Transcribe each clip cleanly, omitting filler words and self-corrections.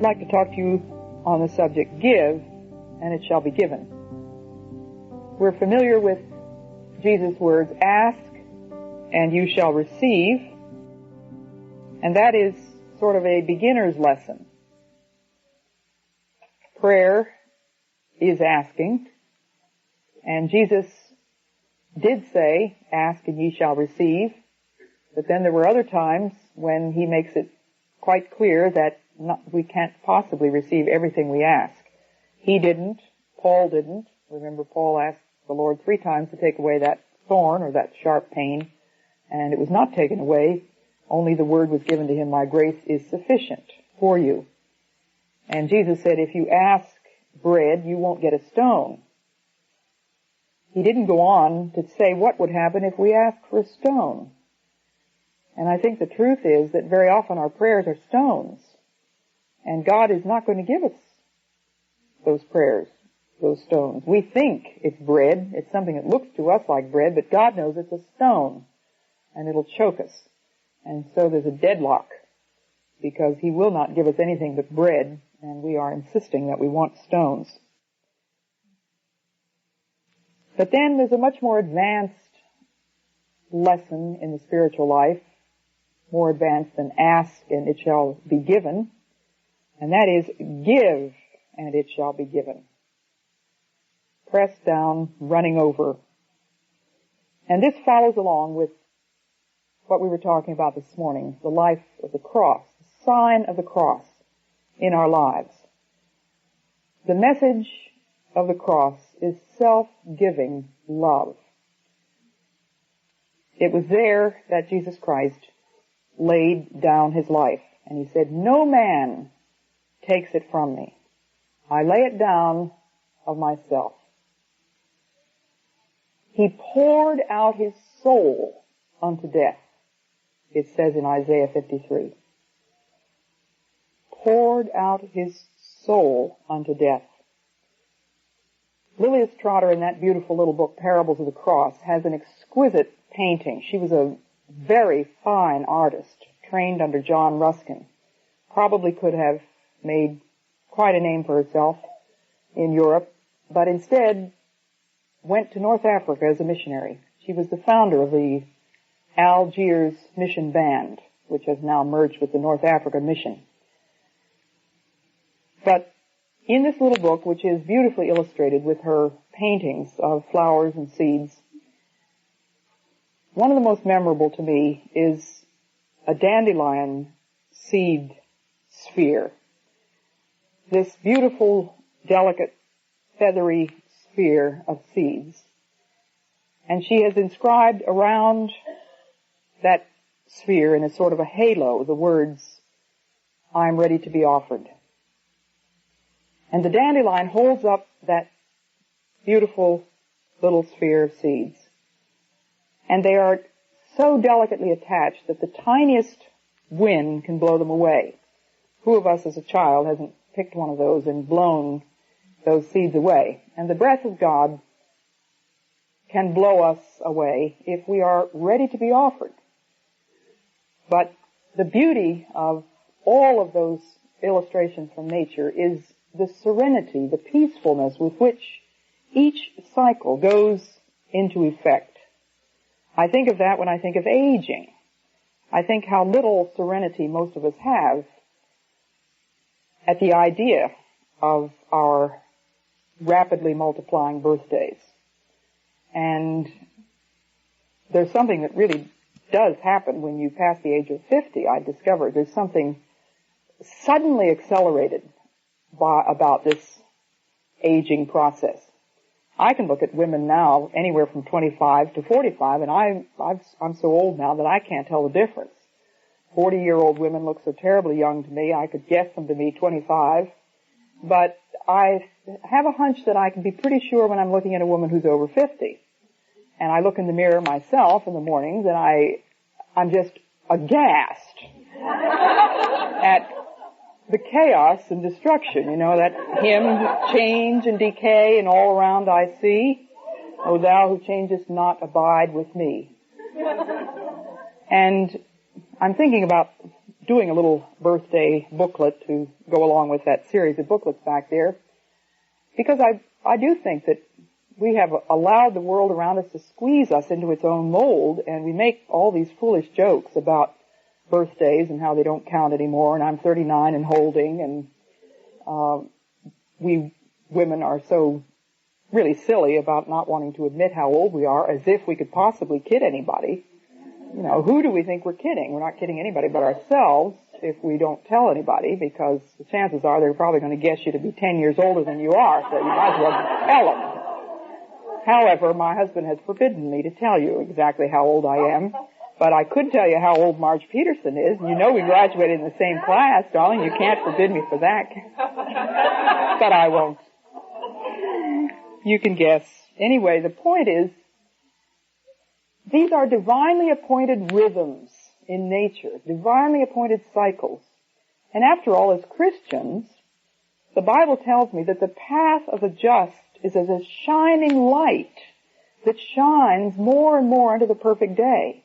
like to talk to you on the subject, give, and it shall be given. We're familiar with Jesus' words, ask, and you shall receive, and that is sort of a beginner's lesson. Prayer is asking, and Jesus did say, ask and ye shall receive, but then there were other times when he makes it quite clear that we can't possibly receive everything we ask. He didn't. Paul didn't. Remember, Paul asked the Lord 3 times to take away that thorn or that sharp pain, and it was not taken away. Only the word was given to him, my grace is sufficient for you. And Jesus said, if you ask bread, you won't get a stone. He didn't go on to say what would happen if we asked for a stone. And I think the truth is that very often our prayers are stones. And God is not going to give us those prayers, those stones. We think it's bread. It's something that looks to us like bread, but God knows it's a stone. And it'll choke us. And so there's a deadlock, because he will not give us anything but bread, and we are insisting that we want stones. But then there's a much more advanced lesson in the spiritual life, more advanced than ask and it shall be given, and that is give and it shall be given. Pressed down, running over. And this follows along with what we were talking about this morning, the life of the cross, the sign of the cross in our lives. The message of the cross is self-giving love. It was there that Jesus Christ laid down his life, and he said, no man takes it from me. I lay it down of myself. He poured out his soul unto death, it says in Isaiah 53. Poured out his soul unto death. Lilias Trotter, in that beautiful little book, Parables of the Cross, has an exquisite painting. She was a very fine artist, trained under John Ruskin. Probably could have made quite a name for herself in Europe, but instead went to North Africa as a missionary. She was the founder of the Algiers Mission Band, which has now merged with the North Africa Mission. But in this little book, which is beautifully illustrated with her paintings of flowers and seeds, one of the most memorable to me is a dandelion seed sphere. This beautiful, delicate, feathery sphere of seeds. And she has inscribed around that sphere in a sort of a halo the words, I'm ready to be offered. And the dandelion holds up that beautiful little sphere of seeds. And they are so delicately attached that the tiniest wind can blow them away. Who of us as a child hasn't picked one of those and blown those seeds away? And the breath of God can blow us away if we are ready to be offered. But the beauty of all of those illustrations from nature is the serenity, the peacefulness with which each cycle goes into effect. I think of that when I think of aging. I think how little serenity most of us have at the idea of our rapidly multiplying birthdays. And there's something that really does happen when you pass the age of 50, I discovered. There's something suddenly accelerated about this aging process. I can look at women now anywhere from 25 to 45, and I'm so old now that I can't tell the difference. 40-year-old women look so terribly young to me. I could guess them to be 25. But I have a hunch that I can be pretty sure when I'm looking at a woman who's over 50. And I look in the mirror myself in the mornings, and I'm just aghast at the chaos and destruction, that hymn, change and decay, and all around I see. O thou who changest not, abide with me. And I'm thinking about doing a little birthday booklet to go along with that series of booklets back there, because I do think that we have allowed the world around us to squeeze us into its own mold, and we make all these foolish jokes about birthdays and how they don't count anymore, and I'm 39 and holding, and we women are so really silly about not wanting to admit how old we are, as if we could possibly kid anybody. You know, who do we think we're kidding? We're not kidding anybody but ourselves if we don't tell anybody, because the chances are they're probably going to guess you to be 10 years older than you are, so you might as well tell them. However, my husband has forbidden me to tell you exactly how old I am, but I could tell you how old Marge Peterson is. You know we graduated in the same class, darling. You can't forbid me for that. But I won't. You can guess. Anyway, the point is, these are divinely appointed rhythms in nature, divinely appointed cycles. And after all, as Christians, the Bible tells me that the path of the just is as a shining light that shines more and more unto the perfect day.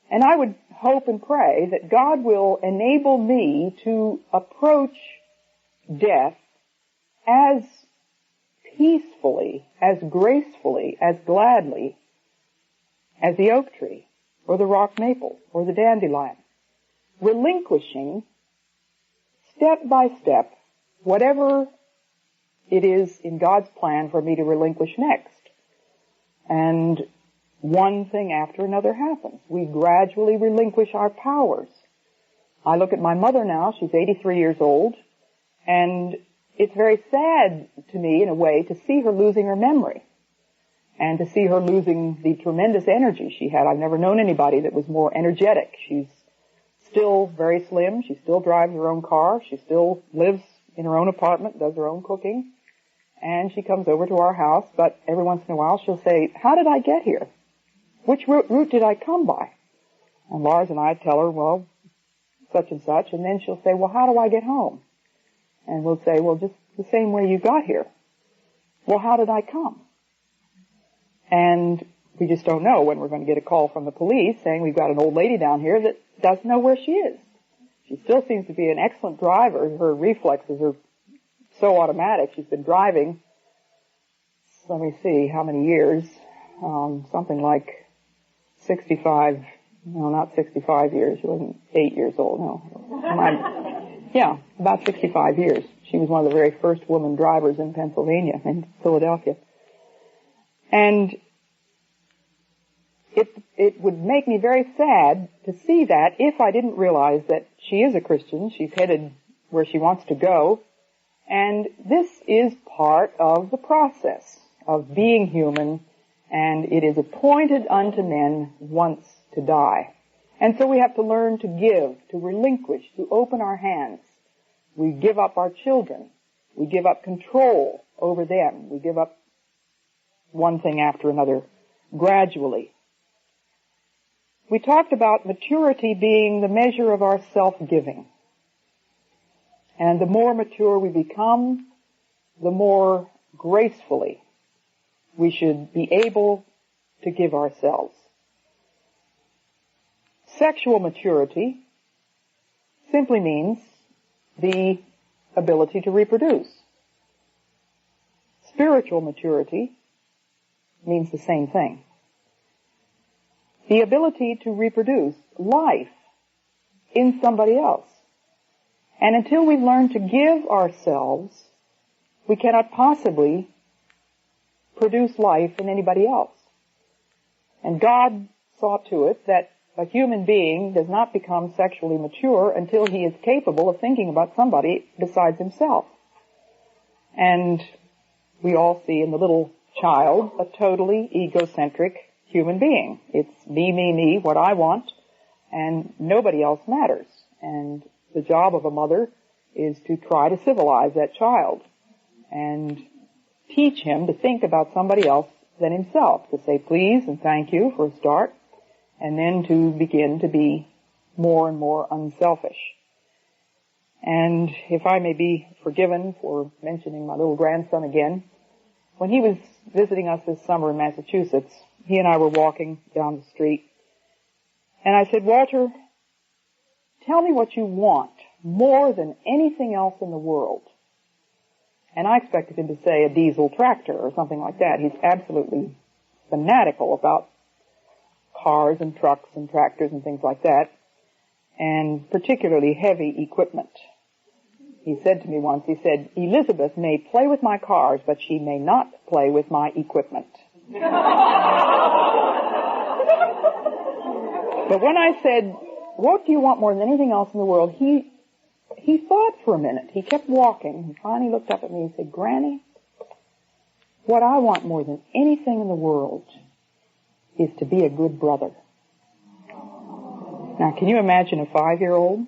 And I would hope and pray that God will enable me to approach death as peacefully, as gracefully, as gladly as the oak tree, or the rock maple, or the dandelion, relinquishing step by step whatever it is in God's plan for me to relinquish next. And one thing after another happens. We gradually relinquish our powers. I look at my mother now, she's 83 years old, and it's very sad to me, in a way, to see her losing her memory and to see her losing the tremendous energy she had. I've never known anybody that was more energetic. She's still very slim. She still drives her own car. She still lives in her own apartment, does her own cooking, and she comes over to our house, but every once in a while she'll say, "How did I get here? Which route did I come by?" And Lars and I tell her, "Well, such and such," and then she'll say, "Well, how do I get home?" And we'll say, "Well, just the same way you got here." "Well, how did I come?" And we just don't know when we're going to get a call from the police saying we've got an old lady down here that doesn't know where she is. She still seems to be an excellent driver. Her reflexes are so automatic. She's been driving, let me see, how many years? Something like 65, no, not 65 years. She wasn't 8 years old, no. Yeah, about 65 years. She was one of the very first woman drivers in Pennsylvania, in Philadelphia. And it would make me very sad to see that if I didn't realize that she is a Christian. She's headed where she wants to go. And this is part of the process of being human, and it is appointed unto men once to die. And so we have to learn to give, to relinquish, to open our hands. We give up our children. We give up control over them. We give up one thing after another gradually. We talked about maturity being the measure of our self-giving. And the more mature we become, the more gracefully we should be able to give ourselves. Sexual maturity simply means the ability to reproduce. Spiritual maturity means the same thing. The ability to reproduce life in somebody else. And until we've learned to give ourselves, we cannot possibly produce life in anybody else. And God saw to it that a human being does not become sexually mature until he is capable of thinking about somebody besides himself. And we all see in the little child a totally egocentric human being. It's me, me, me, what I want, and nobody else matters. And the job of a mother is to try to civilize that child and teach him to think about somebody else than himself, to say please and thank you for a start, and then to begin to be more and more unselfish. And if I may be forgiven for mentioning my little grandson again, when he was visiting us this summer in Massachusetts, he and I were walking down the street, and I said, "Walter, tell me what you want more than anything else in the world. And I expected him to say a diesel tractor or something like that. He's absolutely fanatical about cars and trucks and tractors and things like that, and particularly heavy equipment. He said to me once, he said, Elizabeth may play with my cars, but she may not play with my equipment. But when I said, what do you want more than anything else in the world, he thought for a minute. He kept walking. He finally looked up at me and said, Granny, what I want more than anything in the world is to be a good brother. Now, can you imagine a 5-year-old?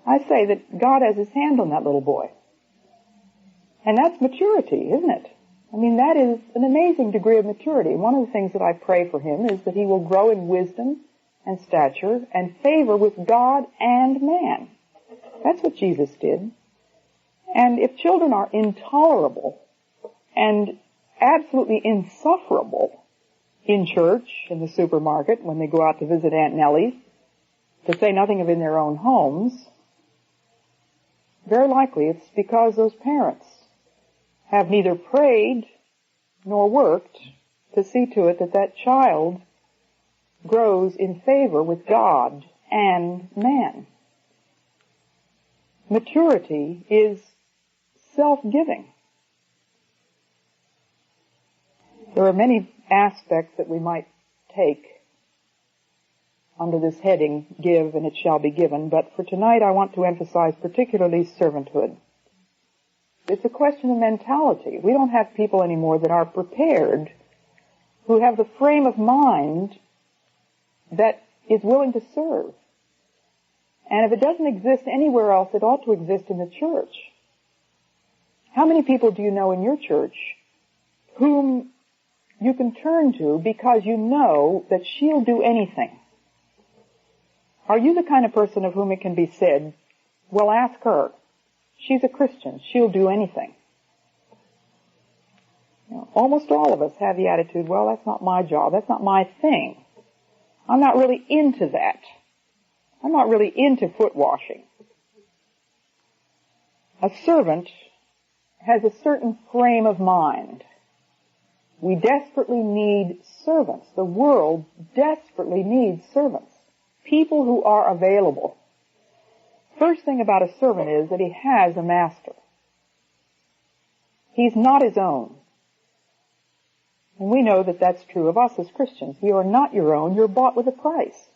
I say that God has his hand on that little boy. And that's maturity, isn't it? I mean, that is an amazing degree of maturity. One of the things that I pray for him is that he will grow in wisdom and stature and favor with God and man. That's what Jesus did. And if children are intolerable and absolutely insufferable in church, in the supermarket, when they go out to visit Aunt Nellie, to say nothing of in their own homes, very likely it's because those parents have neither prayed nor worked to see to it that that child grows in favor with God and man. Maturity is self-giving. There are many aspects that we might take under this heading, give and it shall be given, but for tonight I want to emphasize particularly servanthood. It's a question of mentality. We don't have people anymore that are prepared, who have the frame of mind that is willing to serve. And if it doesn't exist anywhere else, it ought to exist in the church. How many people do you know in your church whom you can turn to because you know that she'll do anything? Are you the kind of person of whom it can be said, well, ask her. She's a Christian. She'll do anything. You know, almost all of us have the attitude, well, that's not my job. That's not my thing. I'm not really into that. I'm not really into foot washing. A servant has a certain frame of mind. We desperately need servants. The world desperately needs servants. People who are available. First thing about a servant is that he has a master. He's not his own. And we know that that's true of us as Christians. You are not your own. You're bought with a price.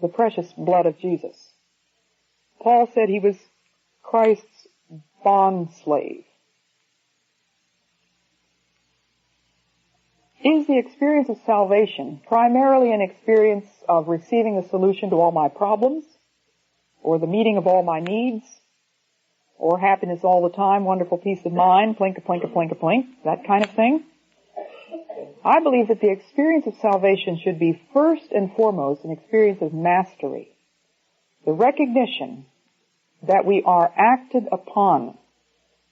The precious blood of Jesus. Paul said he was Christ's bondslave. Is the experience of salvation primarily an experience of receiving the solution to all my problems, or the meeting of all my needs, or happiness all the time, wonderful peace of mind, plink, a plink, a plink, a plink, that kind of thing? I believe that the experience of salvation should be first and foremost an experience of mastery. The recognition that we are acted upon,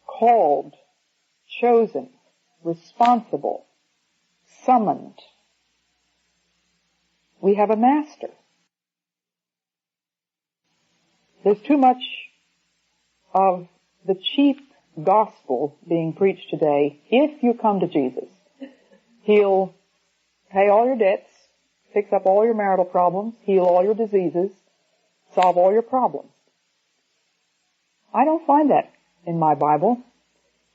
called, chosen, responsible, summoned. We have a master. There's too much of the cheap gospel being preached today. If you come to Jesus, he'll pay all your debts, fix up all your marital problems, heal all your diseases, solve all your problems. I don't find that in my Bible.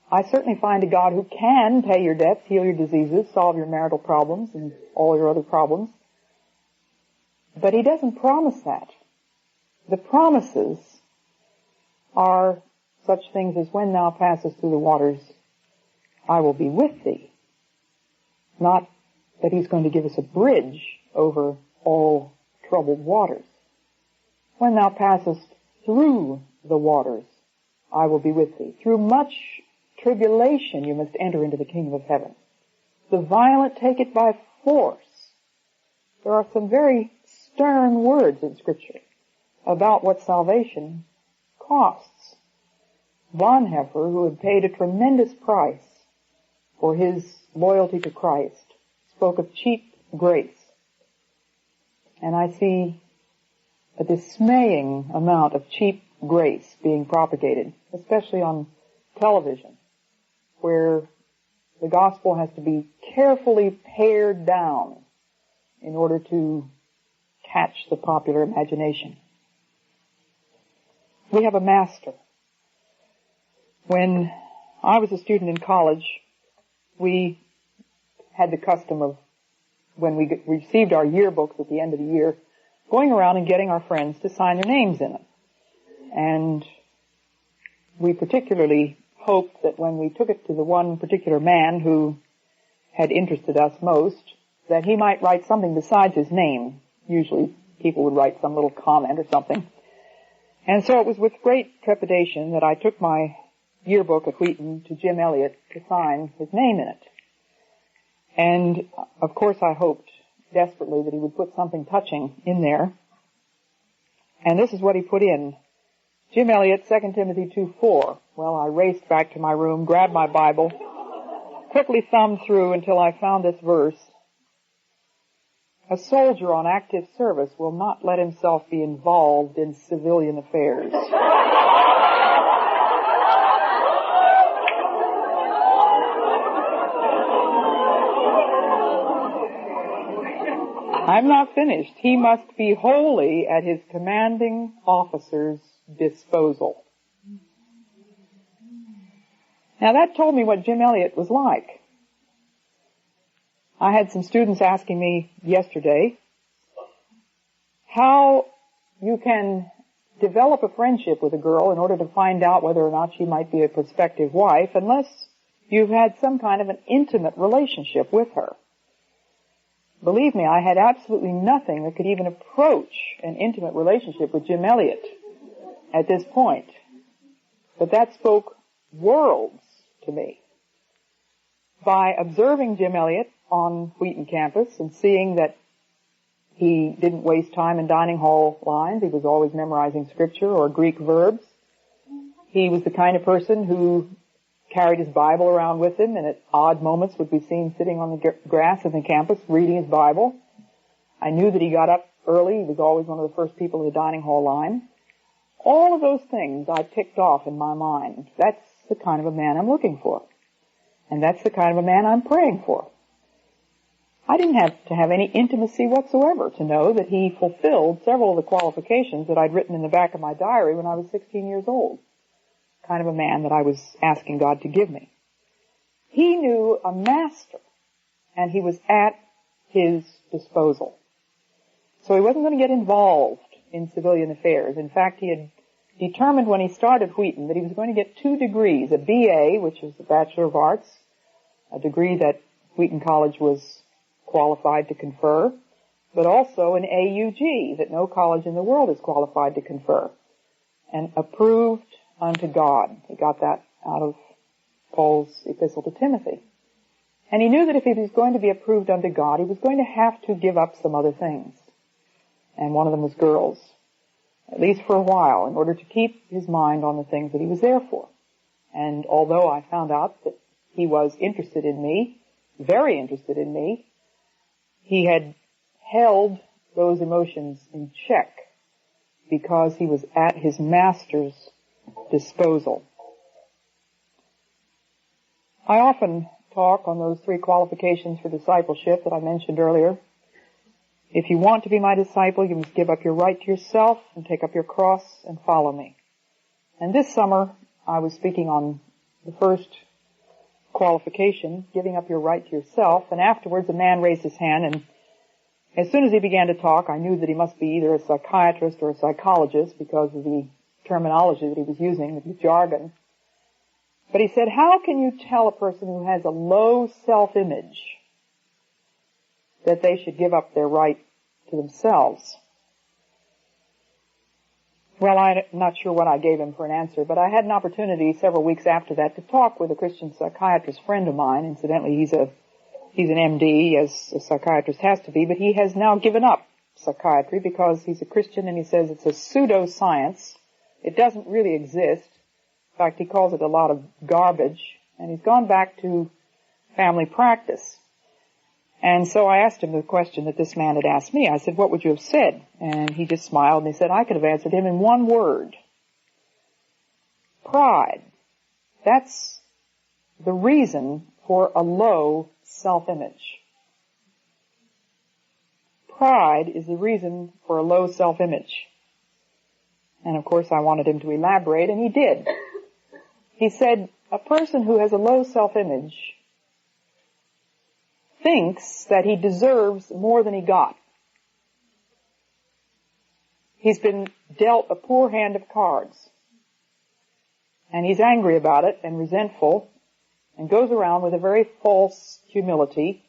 I certainly find a God who can pay your debts, heal your diseases, solve your marital problems and all your other problems. But he doesn't promise that. The promises are such things as when thou passest through the waters, I will be with thee. Not that he's going to give us a bridge over all troubled waters. When thou passest through the waters, I will be with thee. Through much tribulation you must enter into the kingdom of heaven. The violent take it by force. There are some very stern words in Scripture about what salvation costs. Bonhoeffer, who had paid a tremendous price for his loyalty to Christ, spoke of cheap grace. And I see a dismaying amount of cheap grace being propagated, especially on television, where the gospel has to be carefully pared down in order to catch the popular imagination. We have a master. When I was a student in college, we had the custom of, when we received our yearbooks at the end of the year, going around and getting our friends to sign their names in them. And we particularly hoped that when we took it to the one particular man who had interested us most, that he might write something besides his name. Usually people would write some little comment or something. And so it was with great trepidation that I took my yearbook at Wheaton to Jim Elliot to sign his name in it. And of course I hoped desperately that he would put something touching in there. And this is what he put in. Jim Elliot, 2 Timothy 2:4. Well, I raced back to my room, grabbed my Bible, quickly thumbed through until I found this verse. A soldier on active service will not let himself be involved in civilian affairs. I'm not finished. He must be wholly at his commanding officer's disposal. Now that told me what Jim Elliot was like. I had some students asking me yesterday how you can develop a friendship with a girl in order to find out whether or not she might be a prospective wife unless you've had some kind of an intimate relationship with her. Believe me, I had absolutely nothing that could even approach an intimate relationship with Jim Elliot at this point. But that spoke worlds to me. By observing Jim Elliot on Wheaton campus and seeing that he didn't waste time in dining hall lines, he was always memorizing scripture or Greek verbs. He was the kind of person who carried his Bible around with him and at odd moments would be seen sitting on the grass in the campus reading his Bible. I knew that he got up early. He was always one of the first people in the dining hall line. All of those things I ticked off in my mind. That's the kind of a man I'm looking for. And that's the kind of a man I'm praying for. I didn't have to have any intimacy whatsoever to know that he fulfilled several of the qualifications that I'd written in the back of my diary when I was 16 years old. Kind of a man that I was asking God to give me. He knew a master, and he was at his disposal. So he wasn't going to get involved in civilian affairs. In fact, he had determined when he started Wheaton that he was going to get 2 degrees, a BA, which is a Bachelor of Arts, a degree that Wheaton College was qualified to confer, but also an AUG that no college in the world is qualified to confer, and approved unto God. He got that out of Paul's epistle to Timothy. And he knew that if he was going to be approved unto God, he was going to have to give up some other things. And one of them was girls, at least for a while, in order to keep his mind on the things that he was there for. And although I found out that he was interested in me, very interested in me, he had held those emotions in check because he was at his master's disposal. I often talk on those 3 qualifications for discipleship that I mentioned earlier. If you want to be my disciple, you must give up your right to yourself and take up your cross and follow me. And this summer, I was speaking on the first qualification, giving up your right to yourself, and afterwards a man raised his hand, and as soon as he began to talk, I knew that he must be either a psychiatrist or a psychologist because of the terminology that he was using, the jargon. But he said, how can you tell a person who has a low self-image that they should give up their right to themselves? Well, I'm not sure what I gave him for an answer, but I had an opportunity several weeks after that to talk with a Christian psychiatrist friend of mine. Incidentally, he's an MD, as a psychiatrist has to be, but he has now given up psychiatry because he's a Christian and he says it's a pseudoscience. It doesn't really exist. In fact, he calls it a lot of garbage, and he's gone back to family practice. And so I asked him the question that this man had asked me. I said, what would you have said? And he just smiled and he said, I could have answered him in one word. Pride. That's the reason for a low self-image. Pride is the reason for a low self-image. And of course I wanted him to elaborate, and he did. He said, a person who has a low self-image thinks that he deserves more than he got. He's been dealt a poor hand of cards. And he's angry about it and resentful and goes around with a very false humility,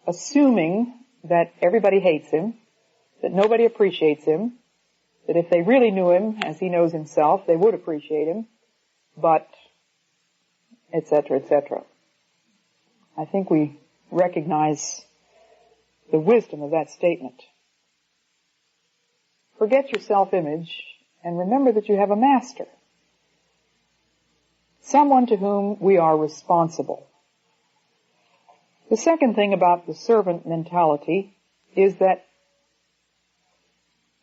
assuming that everybody hates him, that nobody appreciates him, that if they really knew him as he knows himself, they would appreciate him, but etc., etc. I think we recognize the wisdom of that statement. Forget your self-image and remember that you have a master. Someone to whom we are responsible. The second thing about the servant mentality is that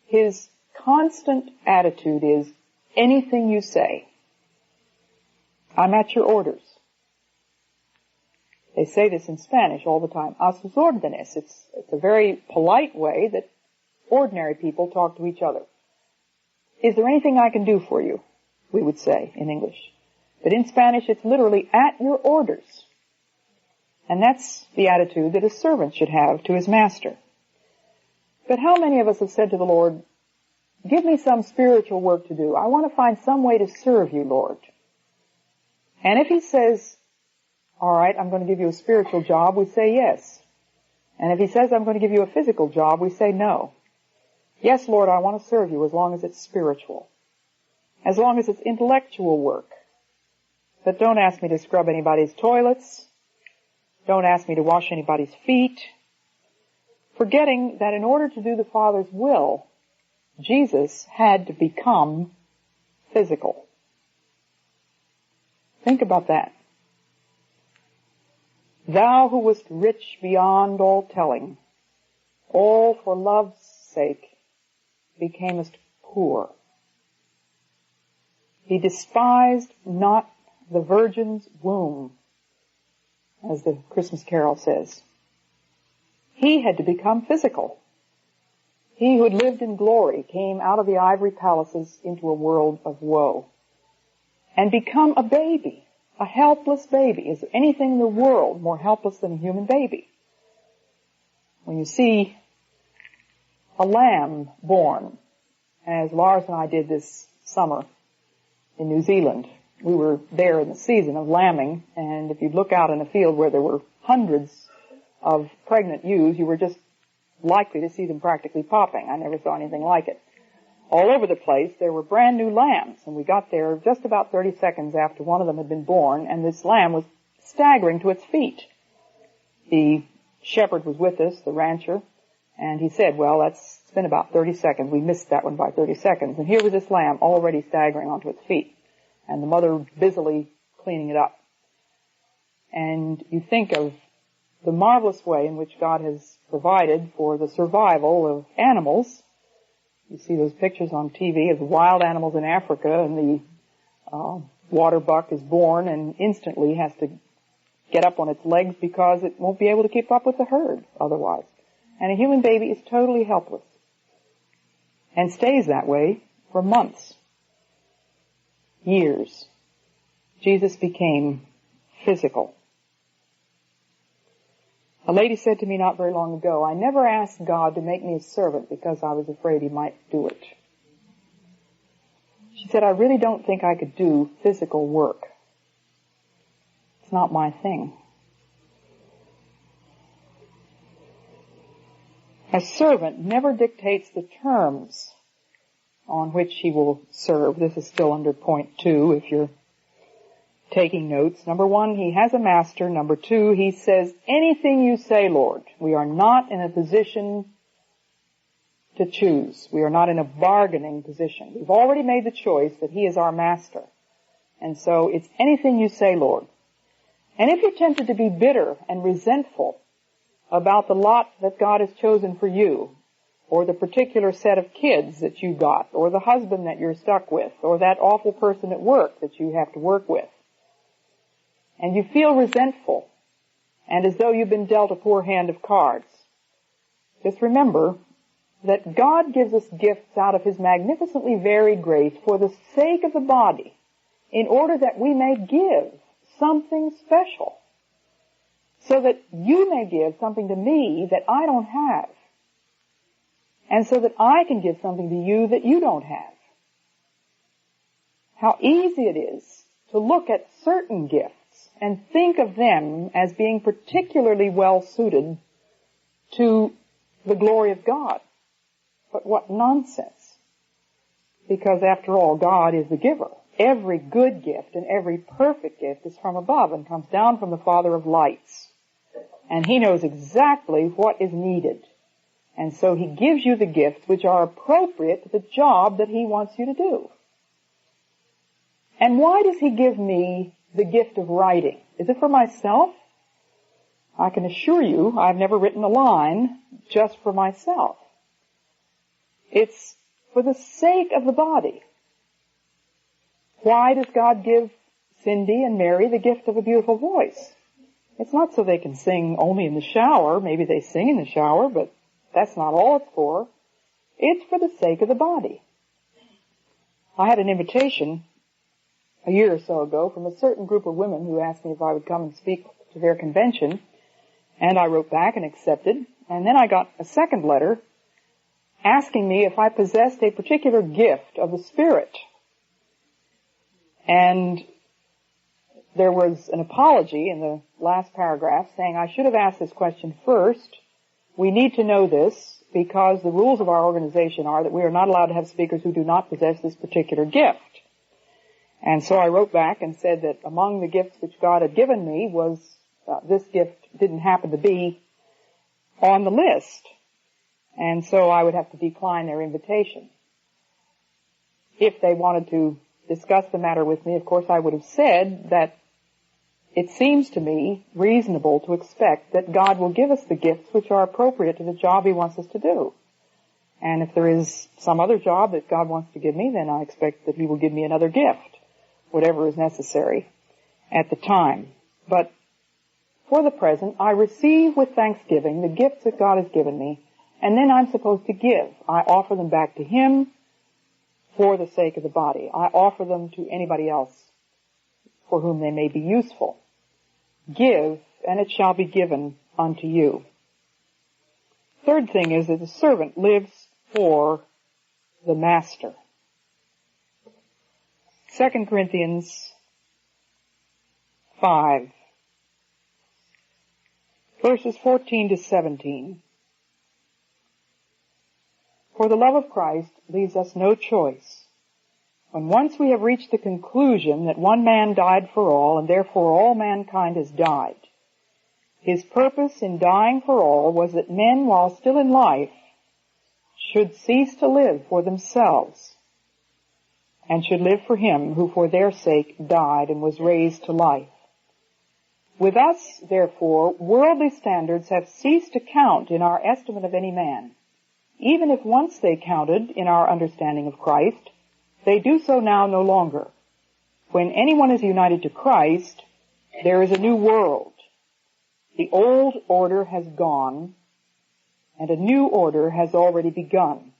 his constant attitude is, anything you say, I'm at your orders. They say this in Spanish all the time, a sus órdenes. It's a very polite way that ordinary people talk to each other. Is there anything I can do for you? We would say in English. But in Spanish, it's literally at your orders. And that's the attitude that a servant should have to his master. But how many of us have said to the Lord, give me some spiritual work to do. I want to find some way to serve you, Lord. And if he says, all right, I'm going to give you a spiritual job, we say yes. And if he says, I'm going to give you a physical job, we say no. Yes, Lord, I want to serve you as long as it's spiritual. As long as it's intellectual work. But don't ask me to scrub anybody's toilets. Don't ask me to wash anybody's feet. Forgetting that in order to do the Father's will, Jesus had to become physical. Think about that. Thou who wast rich beyond all telling, all for love's sake, becamest poor. He despised not the virgin's womb, as the Christmas carol says. He had to become physical. He who had lived in glory came out of the ivory palaces into a world of woe and become a baby, a helpless baby. Is there anything in the world more helpless than a human baby? When you see a lamb born, as Lars and I did this summer in New Zealand, we were there in the season of lambing, and if you'd look out in a field where there were hundreds of pregnant ewes, you were just likely to see them practically popping. I never saw anything like it. All over the place, there were brand new lambs, and we got there just about 30 seconds after one of them had been born, and this lamb was staggering to its feet. The shepherd was with us, the rancher, and he said, well, it's been about 30 seconds. We missed that one by 30 seconds. And here was this lamb already staggering onto its feet, and the mother busily cleaning it up. And you think of the marvelous way in which God has provided for the survival of animals. You see those pictures on TV of the wild animals in Africa, and the water buck is born and instantly has to get up on its legs because it won't be able to keep up with the herd otherwise. And a human baby is totally helpless and stays that way for months, years. Jesus became physical. A lady said to me not very long ago, I never asked God to make me a servant because I was afraid he might do it. She said, I really don't think I could do physical work. It's not my thing. A servant never dictates the terms on which he will serve. This is still under point 2 if you're taking notes. Number 1, he has a master. Number 2, he says, anything you say, Lord. We are not in a position to choose. We are not in a bargaining position. We've already made the choice that he is our master. And so it's anything you say, Lord. And if you're tempted to be bitter and resentful about the lot that God has chosen for you, or the particular set of kids that you got, or the husband that you're stuck with, or that awful person at work that you have to work with, and you feel resentful and as though you've been dealt a poor hand of cards, just remember that God gives us gifts out of His magnificently varied grace for the sake of the body, in order that we may give something special, so that you may give something to me that I don't have, and so that I can give something to you that you don't have. How easy it is to look at certain gifts and think of them as being particularly well suited to the glory of God. But what nonsense. Because after all, God is the giver. Every good gift and every perfect gift is from above and comes down from the Father of lights. And He knows exactly what is needed. And so He gives you the gifts which are appropriate to the job that He wants you to do. And why does He give me the gift of writing? Is it for myself? I can assure you I've never written a line just for myself. It's for the sake of the body. Why does God give Cindy and Mary the gift of a beautiful voice? It's not so they can sing only in the shower. Maybe they sing in the shower, but that's not all it's for. It's for the sake of the body. I had an invitation a year or so ago from a certain group of women who asked me if I would come and speak to their convention, and I wrote back and accepted. And then I got a second letter asking me if I possessed a particular gift of the Spirit. And there was an apology in the last paragraph saying I should have asked this question first. We need to know this because the rules of our organization are that we are not allowed to have speakers who do not possess this particular gift. And so I wrote back and said that among the gifts which God had given me was this gift didn't happen to be on the list. And so I would have to decline their invitation. If they wanted to discuss the matter with me, of course I would have said that it seems to me reasonable to expect that God will give us the gifts which are appropriate to the job He wants us to do. And if there is some other job that God wants to give me, then I expect that He will give me another gift, whatever is necessary at the time. But for the present, I receive with thanksgiving the gifts that God has given me, and then I'm supposed to give. I offer them back to Him for the sake of the body. I offer them to anybody else for whom they may be useful. Give, and it shall be given unto you. Third thing is that the servant lives for the master. 2 Corinthians 5, verses 14 to 17. For the love of Christ leaves us no choice. When once we have reached the conclusion that one man died for all, and therefore all mankind has died, His purpose in dying for all was that men, while still in life, should cease to live for themselves, and should live for Him who for their sake died and was raised to life. With us, therefore, worldly standards have ceased to count in our estimate of any man. Even if once they counted in our understanding of Christ, they do so now no longer. When anyone is united to Christ, there is a new world. The old order has gone, and a new order has already begun.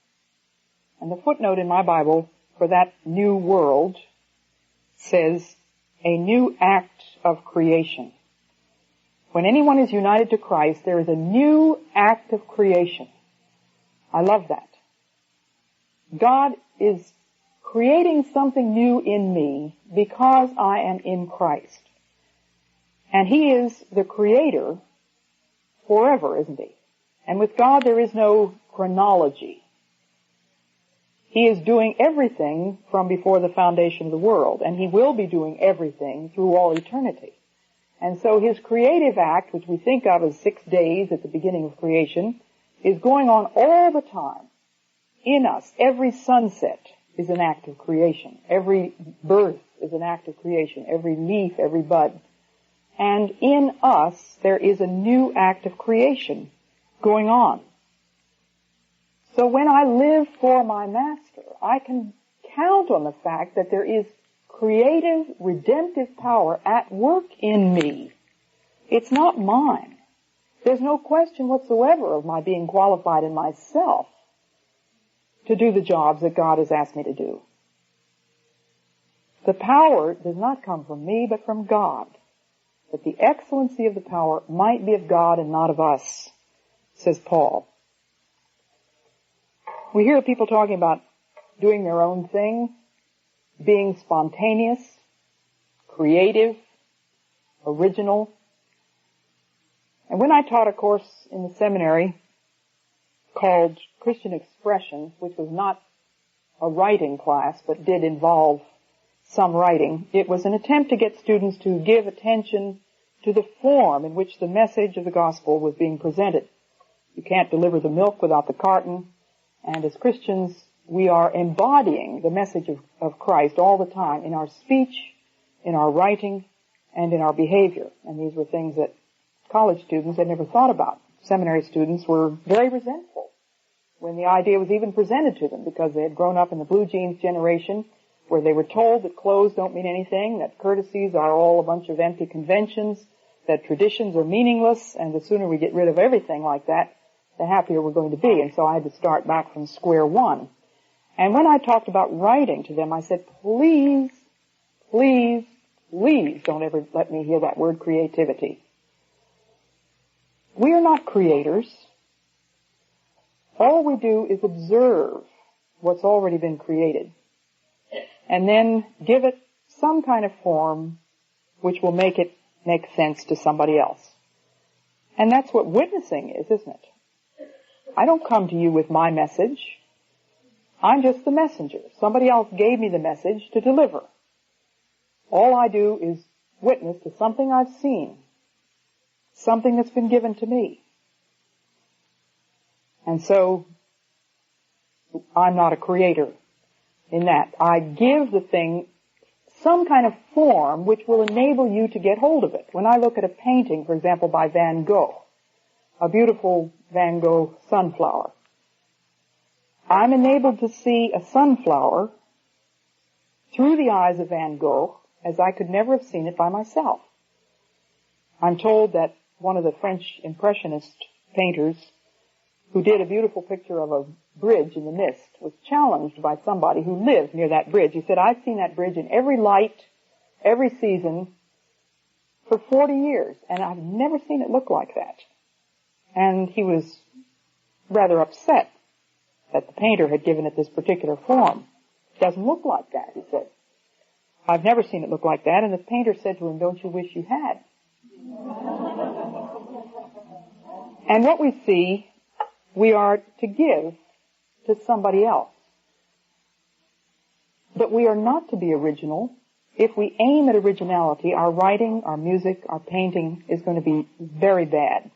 And the footnote in my Bible for that new world says, a new act of creation. When anyone is united to Christ, there is a new act of creation. I love that. God is creating something new in me because I am in Christ. And He is the Creator forever, isn't He? And with God there is no chronology. He is doing everything from before the foundation of the world, and He will be doing everything through all eternity. And so His creative act, which we think of as 6 days at the beginning of creation, is going on all the time in us. Every sunset is an act of creation. Every birth is an act of creation. Every leaf, every bud. And in us, there is a new act of creation going on. So when I live for my Master, I can count on the fact that there is creative, redemptive power at work in me. It's not mine. There's no question whatsoever of my being qualified in myself to do the jobs that God has asked me to do. The power does not come from me, but from God, that the excellency of the power might be of God and not of us, says Paul. We hear people talking about doing their own thing, being spontaneous, creative, original. And when I taught a course in the seminary called Christian Expression, which was not a writing class, but did involve some writing, it was an attempt to get students to give attention to the form in which the message of the gospel was being presented. You can't deliver the milk without the carton, and as Christians, we are embodying the message of Christ all the time in our speech, in our writing, and in our behavior. And these were things that college students had never thought about. Seminary students were very resentful when the idea was even presented to them, because they had grown up in the blue jeans generation where they were told that clothes don't mean anything, that courtesies are all a bunch of empty conventions, that traditions are meaningless, and the sooner we get rid of everything like that, the happier we're going to be. And so I had to start back from square one. And when I talked about writing to them, I said, please, please, please don't ever let me hear that word creativity. We are not creators. All we do is observe what's already been created and then give it some kind of form which will make it make sense to somebody else. And that's what witnessing is, isn't it? I don't come to you with my message. I'm just the messenger. Somebody else gave me the message to deliver. All I do is witness to something I've seen, something that's been given to me. And so, I'm not a creator in that. I give the thing some kind of form which will enable you to get hold of it. When I look at a painting, for example, by Van Gogh, a beautiful Van Gogh sunflower, I'm enabled to see a sunflower through the eyes of Van Gogh as I could never have seen it by myself. I'm told that one of the French Impressionist painters who did a beautiful picture of a bridge in the mist was challenged by somebody who lived near that bridge. He said, I've seen that bridge in every light, every season, for 40 years, and I've never seen it look like that. And he was rather upset that the painter had given it this particular form. It doesn't look like that, he said. I've never seen it look like that. And the painter said to him, don't you wish you had? And what we see, we are to give to somebody else. But we are not to be original. If we aim at originality, our writing, our music, our painting is going to be very bad.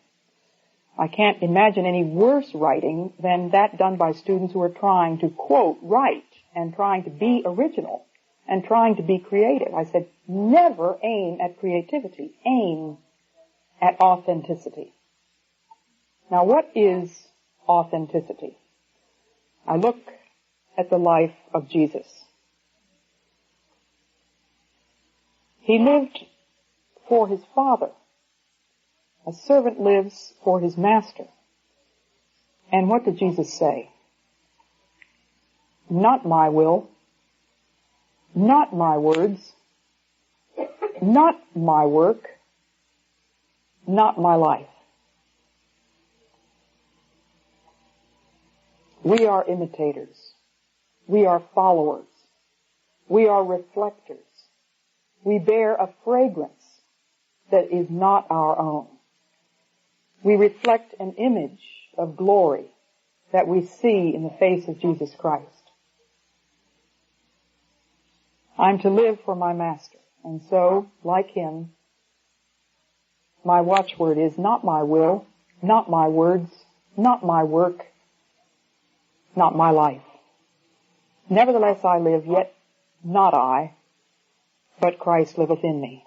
I can't imagine any worse writing than that done by students who are trying to, quote, write and trying to be original and trying to be creative. I said, never aim at creativity. Aim at authenticity. Now, what is authenticity? I look at the life of Jesus. He lived for his Father. A servant lives for his master. And what did Jesus say? Not my will, not my words, not my work, not my life. We are imitators. We are followers. We are reflectors. We bear a fragrance that is not our own. We reflect an image of glory that we see in the face of Jesus Christ. I'm to live for my Master. And so, like him, my watchword is not my will, not my words, not my work, not my life. Nevertheless I live, yet not I, but Christ liveth in me.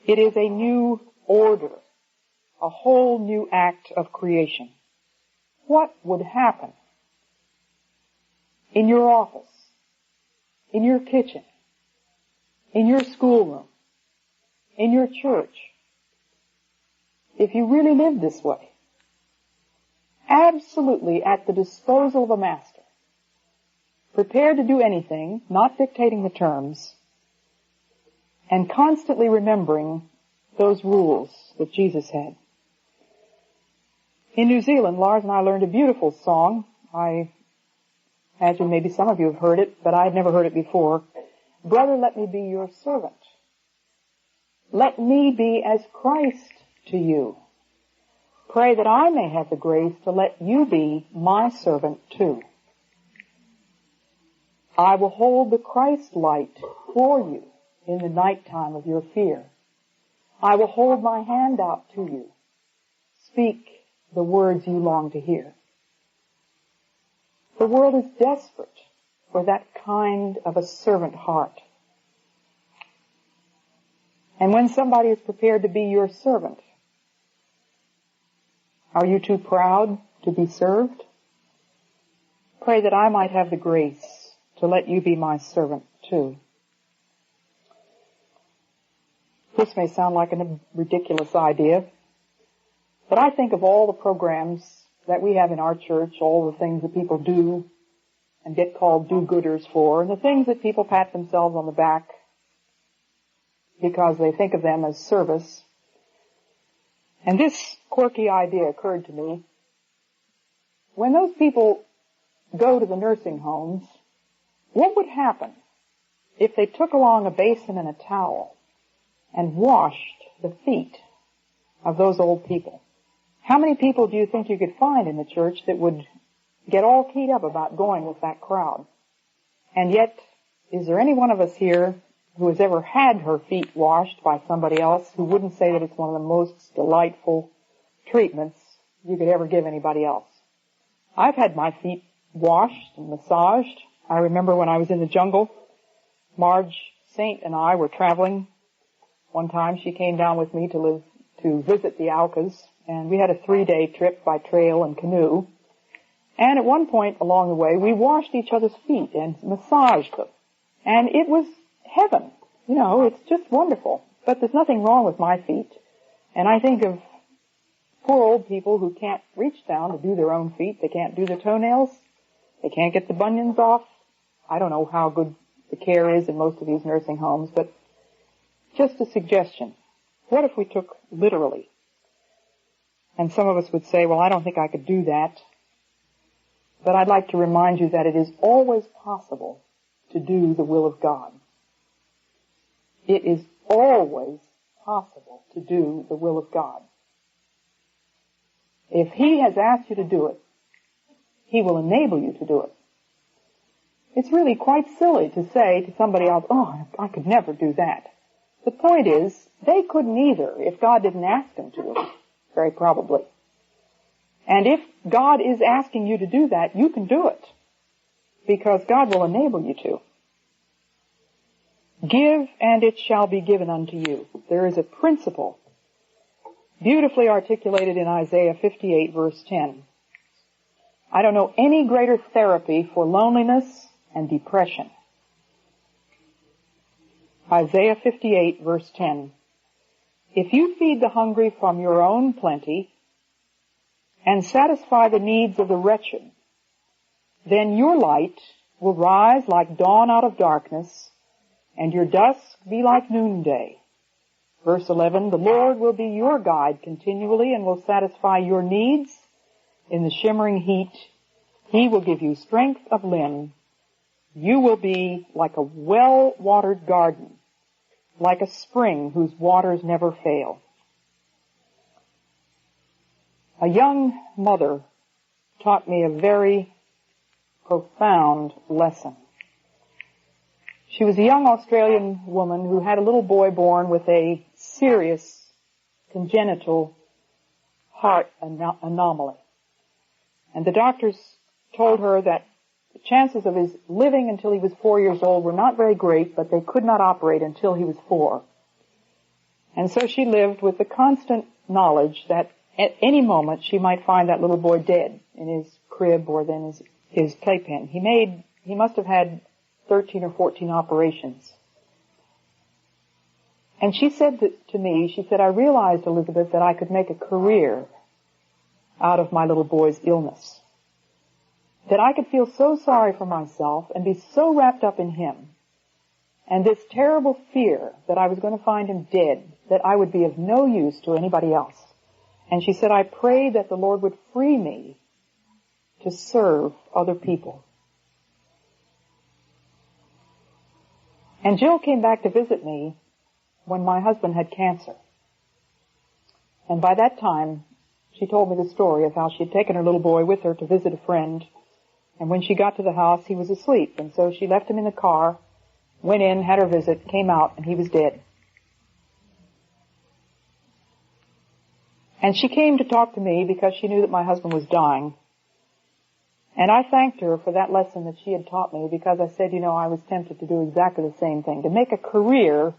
It is a new order, a whole new act of creation. What would happen in your office, in your kitchen, in your schoolroom, in your church, if you really lived this way? Absolutely at the disposal of a master, prepared to do anything, not dictating the terms, and constantly remembering those rules that Jesus had. In New Zealand, Lars and I learned a beautiful song. I imagine maybe some of you have heard it, but I had never heard it before. Brother, let me be your servant. Let me be as Christ to you. Pray that I may have the grace to let you be my servant too. I will hold the Christ light for you in the nighttime of your fear. I will hold my hand out to you. Speak the words you long to hear. The world is desperate for that kind of a servant heart. And when somebody is prepared to be your servant, are you too proud to be served? Pray that I might have the grace to let you be my servant too. This may sound like a ridiculous idea, but I think of all the programs that we have in our church, all the things that people do and get called do-gooders for, and the things that people pat themselves on the back because they think of them as service. And this quirky idea occurred to me. When those people go to the nursing homes, what would happen if they took along a basin and a towel and washed the feet of those old people? How many people do you think you could find in the church that would get all keyed up about going with that crowd? And yet, is there any one of us here who has ever had her feet washed by somebody else who wouldn't say that it's one of the most delightful treatments you could ever give anybody else? I've had my feet washed and massaged. I remember when I was in the jungle, Marge Saint and I were traveling. One time she came down with me to visit the Aucas, and we had a 3-day trip by trail and canoe. And at one point along the way, we washed each other's feet and massaged them. And it was heaven. You know, it's just wonderful. But there's nothing wrong with my feet. And I think of poor old people who can't reach down to do their own feet. They can't do their toenails. They can't get the bunions off. I don't know how good the care is in most of these nursing homes, but just a suggestion. What if we took literally? And some of us would say, well, I don't think I could do that. But I'd like to remind you that it is always possible to do the will of God. It is always possible to do the will of God. If He has asked you to do it, He will enable you to do it. It's really quite silly to say to somebody else, oh, I could never do that. The point is, they couldn't either if God didn't ask them to, very probably. And if God is asking you to do that, you can do it, because God will enable you to. Give, and it shall be given unto you. There is a principle beautifully articulated in Isaiah 58, verse 10. I don't know any greater therapy for loneliness and depression. Isaiah 58, verse 10. If you feed the hungry from your own plenty and satisfy the needs of the wretched, then your light will rise like dawn out of darkness, and your dusk be like noonday. Verse 11, the Lord will be your guide continually and will satisfy your needs in the shimmering heat. He will give you strength of limb. You will be like a well-watered garden, like a spring whose waters never fail. A young mother taught me a very profound lesson. She was a young Australian woman who had a little boy born with a serious congenital heart anomaly. And the doctors told her that the chances of his living until he was 4 years old were not very great, but they could not operate until he was 4. And so she lived with the constant knowledge that at any moment she might find that little boy dead in his crib or then his playpen. He must have had 13 or 14 operations. And she said to me, she said, I realized, Elizabeth, that I could make a career out of my little boy's illness. That I could feel so sorry for myself and be so wrapped up in him. And this terrible fear that I was going to find him dead, that I would be of no use to anybody else. And she said, I prayed that the Lord would free me to serve other people. And Jill came back to visit me when my husband had cancer. And by that time, she told me the story of how she had taken her little boy with her to visit a friend. And when she got to the house, he was asleep. And so she left him in the car, went in, had her visit, came out, and he was dead. And she came to talk to me because she knew that my husband was dying. And I thanked her for that lesson that she had taught me, because I said, I was tempted to do exactly the same thing, to make a career,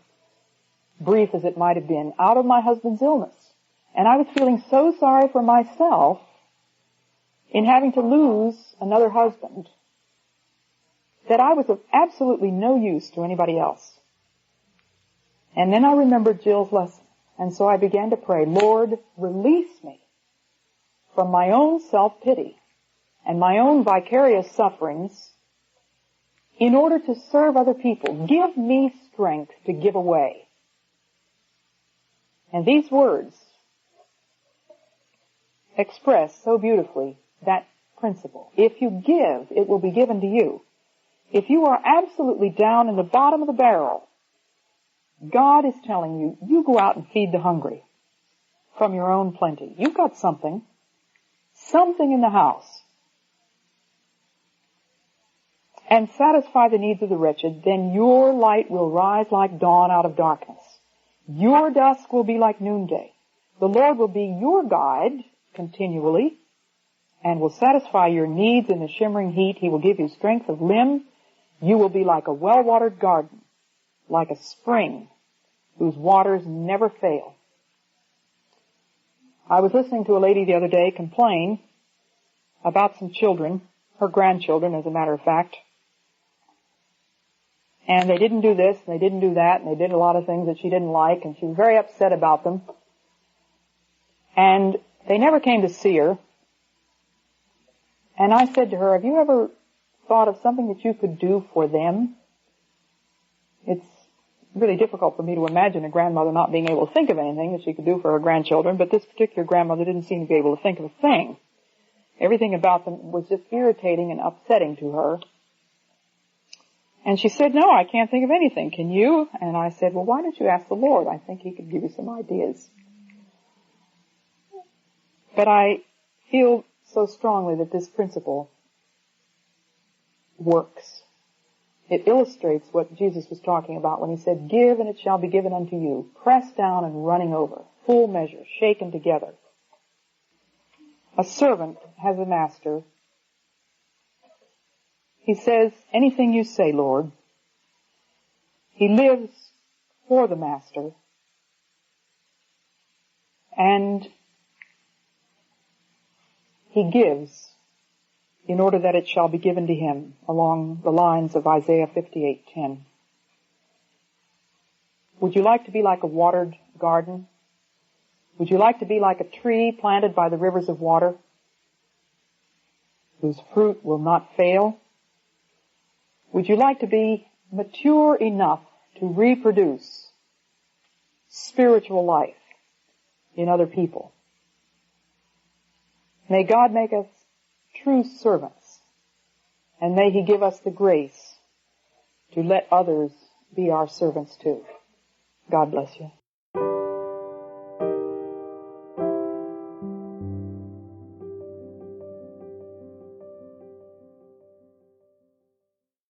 brief as it might have been, out of my husband's illness. And I was feeling so sorry for myself in having to lose another husband that I was of absolutely no use to anybody else. And then I remembered Jill's lesson. And so I began to pray, Lord, release me from my own self-pity and my own vicarious sufferings in order to serve other people. Give me strength to give away. And these words express so beautifully that principle. If you give, it will be given to you. If you are absolutely down in the bottom of the barrel, God is telling you, you go out and feed the hungry from your own plenty. You've got something in the house. And satisfy the needs of the wretched, then your light will rise like dawn out of darkness. Your dusk will be like noonday. The Lord will be your guide continually and will satisfy your needs in the shimmering heat. He will give you strength of limb. You will be like a well-watered garden, like a spring whose waters never fail. I was listening to a lady the other day complain about some children, her grandchildren as a matter of fact. And they didn't do this, and they didn't do that, and they did a lot of things that she didn't like, and she was very upset about them. And they never came to see her. And I said to her, have you ever thought of something that you could do for them? It's really difficult for me to imagine a grandmother not being able to think of anything that she could do for her grandchildren, but this particular grandmother didn't seem to be able to think of a thing. Everything about them was just irritating and upsetting to her. And she said, no, I can't think of anything. Can you? And I said, well, why don't you ask the Lord? I think He could give you some ideas. But I feel so strongly that this principle works. It illustrates what Jesus was talking about when He said, give and it shall be given unto you, pressed down and running over, full measure, shaken together. A servant has a master. He says, anything you say, Lord. He lives for the master. And He gives in order that it shall be given to Him, along the lines of Isaiah 58:10. Would you like to be like a watered garden? Would you like to be like a tree planted by the rivers of water, whose fruit will not fail? Would you like to be mature enough to reproduce spiritual life in other people? May God make us true servants, and may He give us the grace to let others be our servants too. God bless you.